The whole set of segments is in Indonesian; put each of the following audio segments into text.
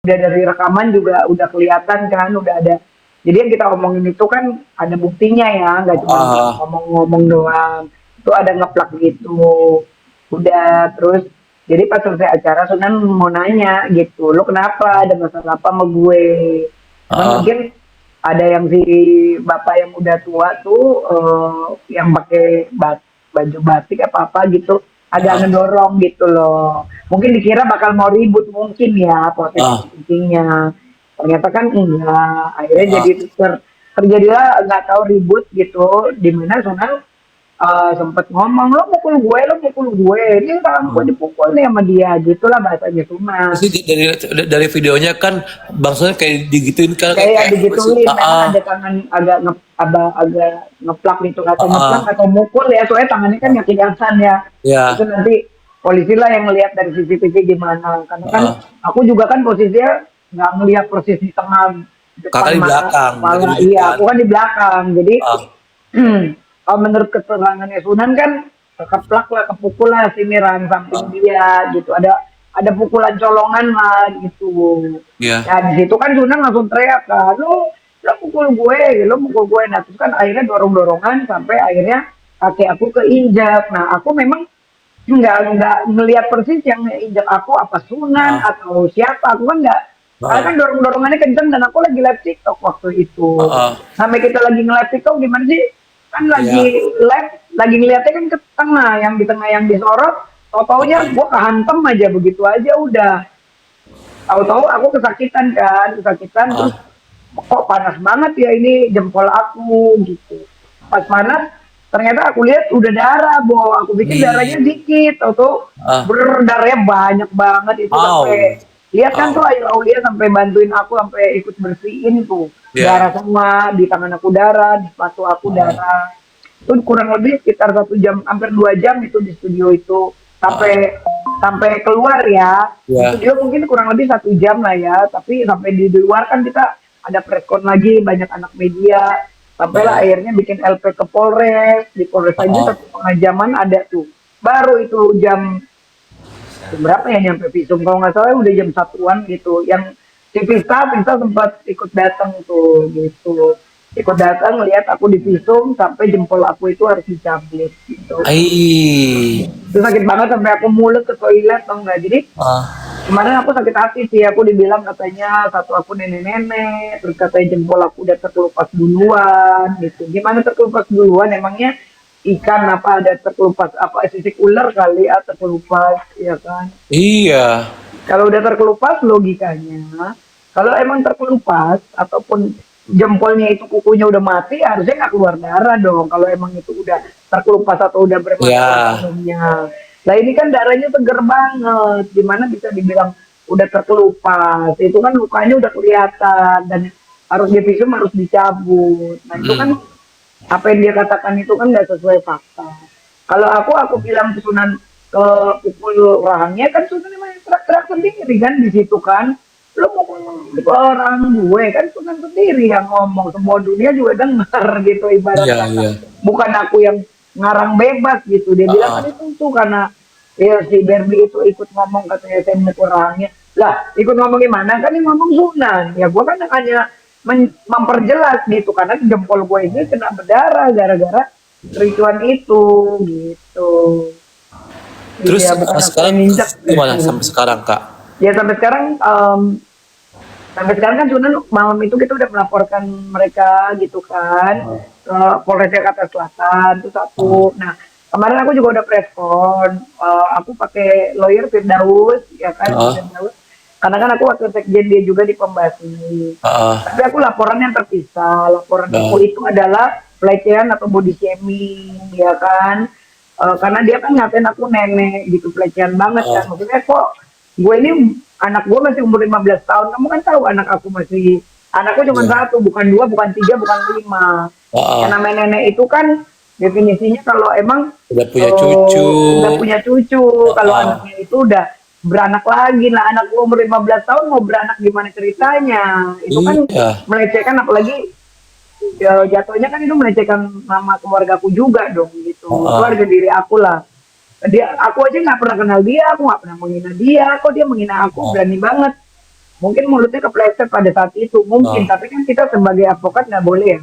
udah dari rekaman juga udah kelihatan kan, udah ada. Jadi yang kita omongin itu kan ada buktinya ya, nggak cuma Ah, ngomong-ngomong doang. Itu ada ngeplak gitu. Udah terus jadi pas selesai acara Sunan mau nanya gitu, lo kenapa ada masalah apa sama gue? Cuman ah, mungkin ada yang si bapak yang udah tua tuh yang pakai baju batik apa apa gitu agak ah, ngedorong gitu loh. Mungkin dikira bakal mau ribut mungkin ya ah, posisi intinya. Ternyata kan enggak. Akhirnya jadi ah, terjadilah nggak tahu ribut gitu. Di mana Sunan sempet ngomong lo mukul gue, ini orang gue ah. dipukul nih sama dia, gitulah bahasanya Sunan. Sih dari videonya kan bangsanya kayak digituin kan kayak Kayak kayak apa sih? digituin, Ah, memang ah, ada tangan agak ngeplak gitu, atau ngeplak ah, atau mukul ya, soalnya tangannya kan ah. yakin-yakin ya. Itu Ya, nanti polisi lah yang ngelihat dari CCTV gimana, karena kan ah. aku juga kan posisinya nggak ngelihat persis di tengah depan Kakak di mata belakang, berarti kepala, duduk iya kan? aku kan di belakang, jadi Ah, kalau menurut keterangannya Sunan kan keplak lah, kepukul lah sini ran samping ah, dia gitu, ada pukulan colongan lah gitu. iya, Ya di situ kan Sunan langsung teriak kan, lo pukul gue, nah terus kan akhirnya dorong dorongan sampai akhirnya kaki aku keinjak. Nah aku memang nggak ngelihat persis yang injak aku apa Sunan ah, atau siapa, aku kan nggak, karena kan ah, dorong dorongannya kenceng dan aku lagi live TikTok waktu itu. ah, ah, Sampai kita lagi nge-live TikTok gimana sih, kan lagi iya, live, lagi ngeliatnya kan ke tengah, yang di tengah yang disorot, tau-taunya ah, gue kehantem aja begitu aja udah. Tahu-tahu aku kesakitan terus ah, kok panas banget ya ini jempol aku gitu. Pas panas ternyata aku lihat udah darah, Bo. Aku pikir darahnya ih, dikit, tahu-tahu ah, darahnya banyak banget itu, au, sampai lihat kan tuh au, Ayu Aulia sampai bantuin aku sampai ikut bersihin tuh. Darah ya, semua di tangan aku, darah di sepatu aku ah, darah. Itu kurang lebih sekitar 1 jam, hampir 2 jam itu di studio itu, ah, sampai sampai keluar ya. Di ya, studio mungkin kurang lebih 1 jam lah ya, tapi sampai di luar kan kita ada preskon lagi, banyak anak media, sampailah ah, akhirnya bikin LP ke Polres, di Polres aja ah, 1,5 jaman ada tuh, baru itu jam berapa ya nyampe visum, kalau nggak salah udah jam satuan gitu, yang si Pista sempat ikut datang tuh gitu, ikut datang lihat aku di visum sampai jempol aku itu harus dicabut gitu. ai, Itu sakit banget sampai aku mulut ke toilet tau nggak. Jadi ah, kemarin aku sakit hati sih, aku dibilang katanya satu aku nenek-nenek, terus katanya jempol aku udah terkelupas duluan gitu. Gimana terkelupas duluan, emangnya ikan apa ada terkelupas, apa sisik ular kali ya terkelupas ya kan. iya, Kalau udah terkelupas logikanya, kalau emang terkelupas ataupun jempolnya itu kukunya udah mati, harusnya nggak keluar darah dong. Kalau emang itu udah terkelupas atau udah bermasalah ya, dalamnya. Nah ini kan darahnya seger banget, gimana bisa dibilang udah terkelupas? Itu kan lukanya udah kelihatan dan harus divisum, harus dicabut. Nah itu kan mm, apa yang dia katakan itu kan nggak sesuai fakta. Kalau aku bilang ke Sunan ke pukul rahangnya, kan Sunan emang teriak-teriak sendiri kan di situ kan. Lo mau orang gue kan Sunan sendiri yang ngomong, semua dunia juga dengar gitu ibarat iya, kata. iya, Bukan aku yang ngarang bebas gitu. Dia bilang kan ah, itu tuh karena ya si Berbi itu ikut ngomong katanya saya mukul rahangnya. Lah, ikut ngomong gimana? Kan yang ngomong Sunan. Ya gue kan hanya memperjelas gitu, karena jempol gue ini kena berdarah gara-gara kericuan itu gitu. Gitu terus ya, bukan aku sekarang yang injak. gimana sampai sekarang kak? Ya sampai sekarang kan Sunan malam itu kita udah melaporkan mereka gitu kan Ah, ke Polres Jakarta Selatan itu ah, satu. Nah kemarin aku juga udah preskon, aku pakai lawyer Firdaus ya kan, ah, Firdaus, karena kan aku wakil sekjen dia juga di Pembasmi. Tapi ah, aku laporan yang terpisah. Laporan ah, aku itu adalah pelecehan atau body shaming, ya kan? Karena dia kan ngatain aku nenek gitu, pelecehan banget kan. ah, Maksudnya kok gue ini, anak gue masih umur 15 tahun. Kamu kan tahu anak aku masih, anakku cuma ya, satu, bukan dua, bukan tiga, bukan lima. Yang ah, namanya nenek itu kan definisinya kalau emang udah punya cucu, udah punya cucu, kalau ah, anaknya itu udah beranak lagi. Nah anak gue umur 15 tahun mau beranak gimana ceritanya, itu kan iya, melecehkan, apalagi ya, jatuhnya kan itu melecehkan nama keluargaku juga dong gitu, ah, keluarga diri aku lah. Dia, aku aja nggak pernah kenal dia, aku nggak pernah menghina dia, kok dia menghina aku ah, berani banget mungkin mulutnya kepleset pada saat itu, mungkin. Ah, Tapi kan kita sebagai advokat nggak boleh ya.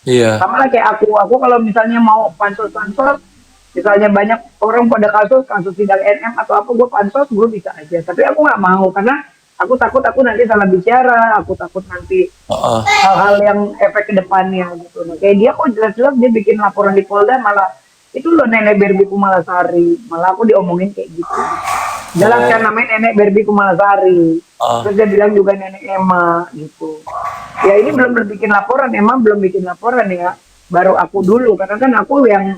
iya. Sama lah kayak aku kalau misalnya mau pansos-pansos, misalnya banyak orang pada kasus sidang NM atau apa, gue pansos, gue bisa aja. Tapi aku nggak mau, karena aku takut aku nanti salah bicara, aku takut nanti Heeh. hal-hal yang efek ke depannya gitu. Nah, kayak dia kok jelas-jelas dia bikin laporan di Polda, malah itu loh nenek Berbi Kumalasari, malah aku diomongin kayak gitu. Jelas kan Oh. namanya nenek Berbi Kumalasari. Ah, Terus dia bilang juga nenek Emma gitu. Ya ini belum bikin laporan, Emma belum bikin laporan ya. Baru aku dulu, karena kan aku yang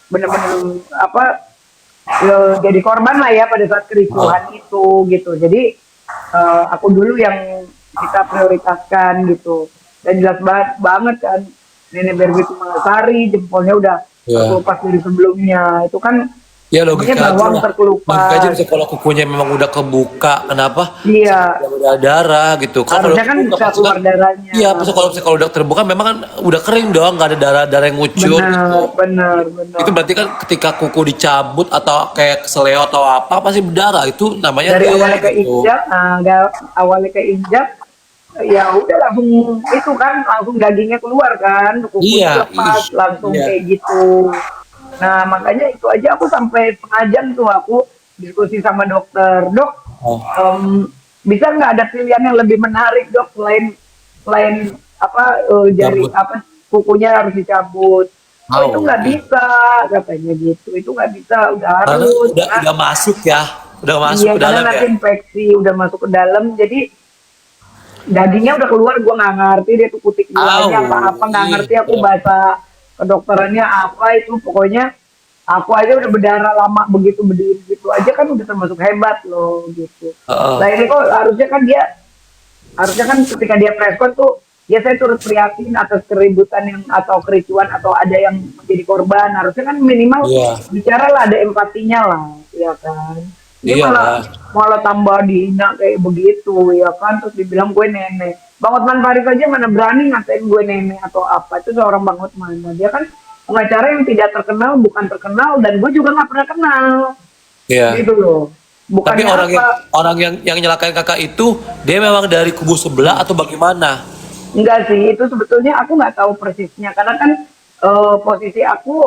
benar-benar apa jadi korban lah ya pada saat ah. kericuhan itu gitu. Jadi aku dulu yang kita prioritaskan gitu. Dan jelas banget kan nenek Berbi Kumalasari jempolnya udah Iya. terkelupas dari sebelumnya. Itu kan Ya namanya logika aja bawang lah. Logika aja terkelupas. bisa kalau kukunya memang udah kebuka, kenapa? Iya, Udah berdarah gitu. Kan kalau harusnya kan kebuka bisa pasti kan, keluar darahnya. iya pasti kalau udah terbuka memang kan udah kering dong, nggak ada darah-darah yang ngucur gitu. Benar, benar, benar. Itu berarti kan ketika kuku dicabut atau kayak keseleo atau apa pasti berdarah. Itu namanya Dari dia awalnya gitu. keinjak, awalnya keinjak, ya udah langsung itu kan langsung dagingnya keluar kan, kukunya Iya, ih, lepas langsung iya. kayak gitu. Nah makanya itu aja aku sampai setengah jam tuh aku diskusi sama dokter, dok, Oh, em, bisa nggak ada pilihan yang lebih menarik dok selain selain apa jari cabut. apa kukunya harus dicabut. Oh itu Mau. nggak bisa katanya gitu, itu nggak bisa, udah Karena harus. udah masuk ya, udah masuk Iya, ke karena dalam nanti ya. infeksi udah masuk ke dalam, jadi dagingnya udah keluar, gua nggak ngerti dia tuh kutik luarnya Au, apa nggak ih, ngerti aku ya. bahasa kedokterannya apa itu, pokoknya aku aja udah berdarah lama begitu berdiri gitu aja kan udah termasuk hebat loh gitu. Heeh. Nah ini kok harusnya kan ketika dia preskon tuh ya saya turut prihatin atas keributan yang atau kericuan atau ada yang menjadi korban, harusnya kan minimal Iya, bicara lah ada empatinya lah ya kan. Dia malah iyalah. malah tambah dihina kayak begitu ya kan, terus dibilang gue nenek. Bang Hotman Paris aja mana berani ngatain gue nenek atau apa, itu seorang Bang Hotman. Nah, dia kan pengacara yang tidak terkenal, bukan terkenal, dan gue juga nggak pernah kenal Iya. gitu loh. Tapi Bukannya apa, orang yang nyelakain kakak itu dia memang dari kubu sebelah atau bagaimana? enggak sih, itu sebetulnya aku nggak tahu persisnya karena kan posisi aku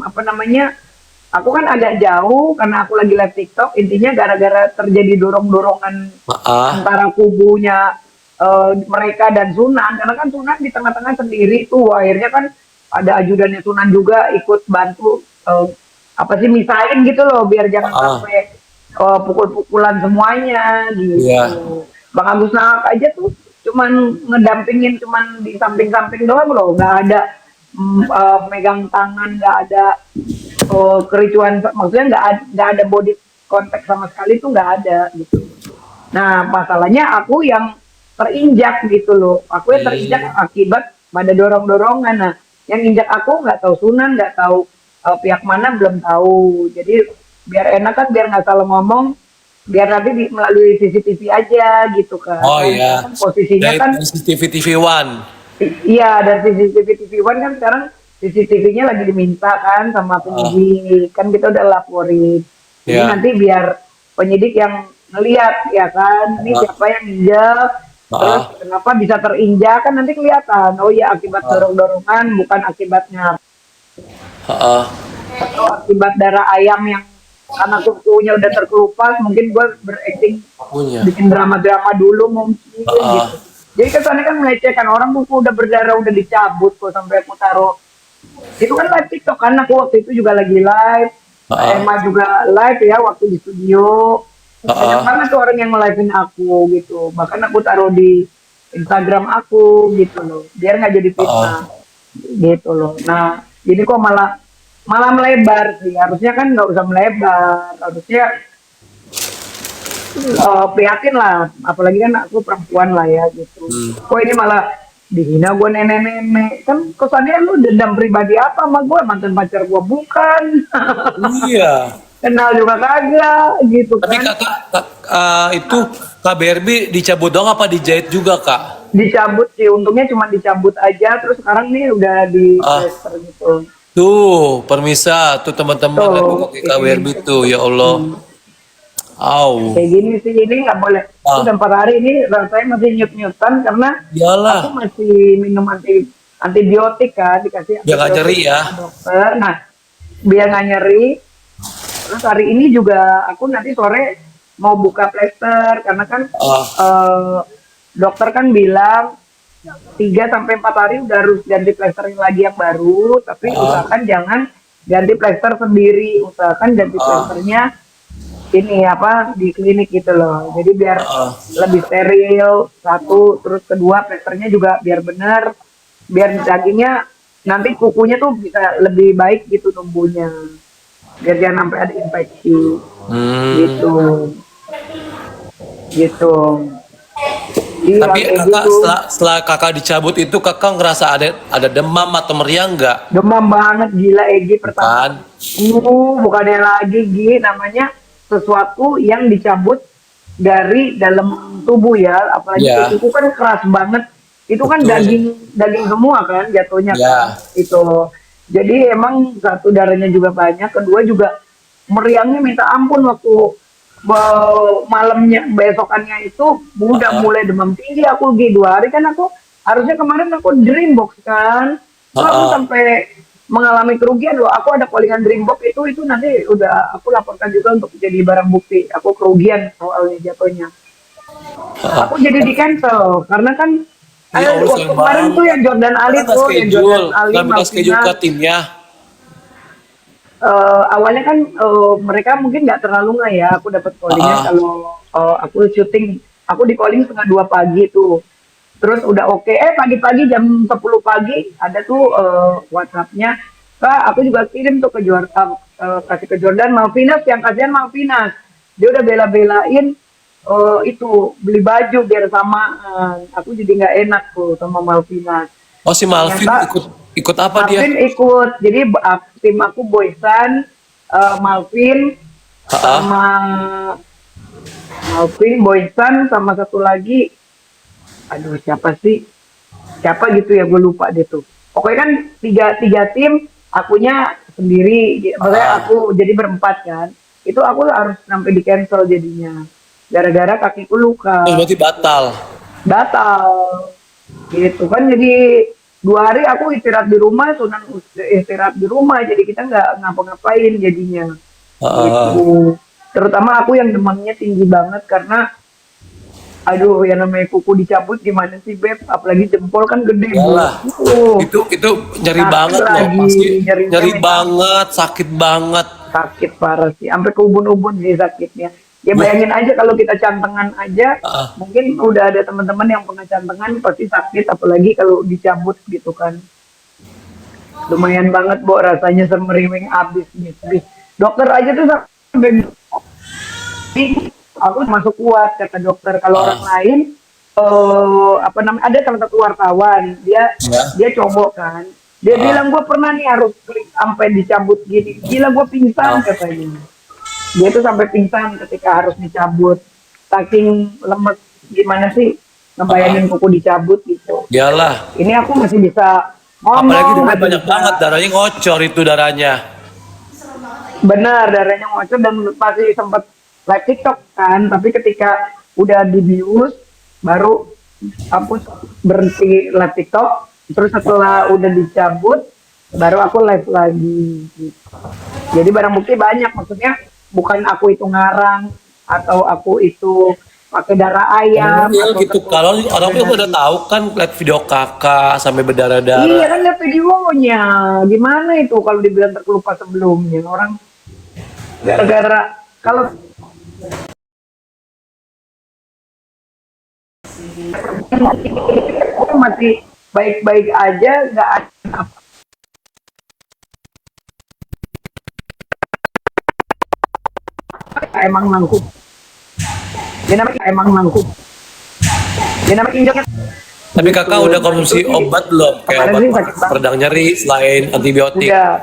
apa namanya, aku kan agak jauh karena aku lagi live TikTok. Intinya gara-gara terjadi dorong-dorongan Ah, antara kubunya mereka dan Sunan, karena kan Sunan di tengah-tengah sendiri tuh, akhirnya kan ada ajudannya Sunan juga ikut bantu apa sih misahin gitu loh biar jangan ah, sampai pukul-pukulan semuanya iya, gitu. Bang Agus Nawak aja tuh cuman ngedampingin, cuman di samping-samping doang loh, nggak ada megang tangan, nggak ada kericuan, maksudnya nggak ada body contact sama sekali tuh nggak ada gitu. Nah masalahnya aku yang terinjak gitu loh, aku yang terinjak hmm, akibat pada dorong-dorongan. Nah yang injak aku nggak tahu Sunan, nggak tahu pihak mana, belum tahu. Jadi biar enak kan, biar nggak salah ngomong, biar nanti melalui CCTV aja gitu kan. oh Karena iya, kan posisinya dari kan CCTV TV One, iya, dari CCTV TV One kan sekarang CCTV-nya lagi diminta kan sama ah, penyidik, kan kita udah laporin. Jadi ya, nanti biar penyidik yang ngeliat ya kan, ini ah, siapa yang injak, terus ah, kenapa bisa terinjak, kan nanti kelihatan. Oh ya akibat ah, dorong-dorongan, bukan akibatnya ah, atau akibat darah ayam yang karena kukunya udah terkelupas, mungkin gue berakting punya, bikin drama-drama dulu mungkin ah, gitu. Jadi kesannya kan melecehkan, orang kuku udah berdarah udah dicabut kok sampai aku taruh. Itu kan live TikTok kan, aku waktu itu juga lagi live. Mbak ah, Emma juga live ya waktu di studio. Banyak ah, banget tuh orang yang nge-live-in aku gitu. Bahkan aku taruh di Instagram aku gitu loh. Biar nggak jadi ah, fitnah gitu loh. Nah, jadi kok malah malah melebar sih. Harusnya kan nggak usah melebar. Harusnya prihatin lah, apalagi kan aku perempuan lah ya gitu. hmm, Kok ini malah dihina gue nenek-nenek, kan kesannya lu dendam pribadi apa sama gue, mantan pacar gue bukan. iya. Kenal juga kagak gitu Tapi kan. itu KBRB dicabut dong apa dijahit juga kak? Dicabut sih, untungnya cuma dicabut aja, terus sekarang nih udah di Ah, plaster gitu. tuh permisa tuh teman-teman lagi Tuh pakai ini KBRB tuh ya Allah. Au. Kayak gini sih, ini nggak boleh. Ah, Udah 4 hari ini rasanya masih nyut-nyutan karena aku iyalah. masih minum antibiotik kan, dikasih Biar nggak nyeri antibiotik ya. sama dokter. Nah, biar nggak nyeri. Terus hari ini juga aku nanti sore mau buka plester karena kan Ah, eh, dokter kan bilang 3 sampai 4 hari udah harus ganti plester lagi yang baru, tapi ah, usahakan jangan ganti plester sendiri, usahakan ganti ah, plesternya ini apa di klinik gitu loh. Jadi biar ah. lebih steril satu, terus kedua plesternya juga biar benar, biar dagingnya nanti kukunya tuh bisa lebih baik gitu tumbuhnya, biar jangan sampai ada infeksi Hmm. gitu, gitu. Iya Tapi kayak kakak gitu. setelah kakak dicabut itu kakak ngerasa ada demam atau meriang nggak? Demam banget gila Egi pertama. Kan? Bukannya lagi Gi, namanya sesuatu yang dicabut dari dalam tubuh ya, apalagi kayak Ya, kuku kan keras banget. Itu kan betul. daging daging semua kan jatuhnya kan. Ya, Itu. Jadi emang satu darahnya juga banyak, kedua juga meriangnya minta ampun waktu malamnya besokannya itu udah ah, mulai demam tinggi aku Gi 2 hari kan aku harusnya kemarin aku dreambox kan. ah, Itu aku ah. sampai mengalami kerugian loh. Aku ada callingan Dreambox itu nanti udah aku laporkan juga untuk jadi barang bukti. Aku kerugian soalnya jatuhnya. Ah. Aku jadi di cancel karena kan Ya Allah waktu sayang kemarin tuh banget. yang Jordan Ali Kakak nggak tuh, yang Jordan schedule, Ali nggak minta schedule ke Malvina, timnya. awalnya kan mereka mungkin nggak terlalu nggak ya. Aku dapat Ah, callingan ah. kalau aku syuting, aku di calling setengah 2 pagi tuh. Terus udah oke, pagi-pagi jam 10 pagi ada tuh WhatsApp-nya, Kak, aku juga kirim tuh ke Jordan, kasih ke Jordan, Malvinas, yang kasihan Malvinas. Dia udah bela-belain itu beli baju biar samaan. Aku jadi nggak enak tuh sama Malvinas. Oh si Malvin Ternyata ikut ikut apa dia? Marvin ikut, jadi tim aku Boysan, Malvin, Ah, sama ah. Boysan, sama satu lagi, aduh siapa sih? Siapa gitu ya, gue lupa deh tuh. Pokoknya kan tiga tiga tim, akunya sendiri, maksudnya Ah. aku jadi berempat kan. Itu aku harus sampai di cancel jadinya, gara-gara kakiku Terus luka, berarti batal. batal, gitu kan. Jadi 2 hari aku istirahat di rumah, Sunan istirahat di rumah, jadi kita nggak ngapa-ngapain jadinya, Ah, ah, ah. gitu. Terutama aku yang demamnya tinggi banget karena aduh, yang namanya kuku dicabut gimana sih, Beb? Apalagi jempol kan gede, Bu. Iyalah. Itu nyeri Sakit banget loh. lagi, Pasti nyerinya nyeri minta banget, sakit banget. sakit parah sih. Sampai ke ubun-ubun sih sakitnya. Ya Wah, bayangin aja kalau kita cantengan aja, ah, ah. mungkin udah ada teman-teman yang pernah cantengan pasti sakit, apalagi kalau dicabut gitu kan. Lumayan banget, Bu, rasanya semeriwing abis, bis. Dokter aja tuh sampai aku masuk kuat kata dokter. Kalau orang Ah. lain apa namanya, ada salah satu wartawan, dia Ya. dia cowok kan, dia Ah, bilang gue pernah nih harus klik sampai dicabut gini, gila gue pingsan ah. katanya. Dia tuh sampai pingsan ketika harus dicabut, saking lemes. Gimana sih Ah. ngebayangin kuku dicabut gitu. Iyalah. Ini aku masih bisa Apalagi ngomong, darahnya masih banyak banget, bisa darahnya ngocor itu darahnya. benar, darahnya ngocor, dan masih sempat live TikTok kan, tapi ketika udah dibius baru hapus, berhenti live TikTok. Terus setelah udah dicabut baru aku live lagi gitu. Jadi barang bukti banyak, maksudnya bukan aku itu ngarang atau aku itu pakai darah Oh, ayam real atau gitu. Kalau orang tertulisnya tuh udah dari, tahu kan lihat video kakak sampai iya berdarah-darah. kan lihat videonya, gimana itu kalau dibilang terkelupa sebelumnya orang, gara-gara kalau masih baik-baik aja, nggak ada apa, emang nangkup, dia namanya emang nangkup, dia namanya injaknya Tapi kakak gitu. udah Nah itu konsumsi sih obat belum? Kayak kemarin obat sih sakit banget, peredam nyeri selain antibiotik. udah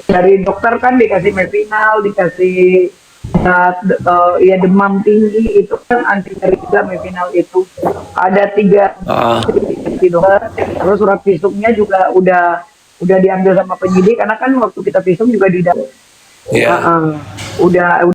dari dokter kan dikasih Mevinal, dikasih ya demam tinggi itu kan anti nyeri juga. Mevinal itu ada 3 Ah, di dokter, terus surat visumnya juga udah udah diambil sama penyidik karena kan waktu kita visum juga di dalam. Iya. Udah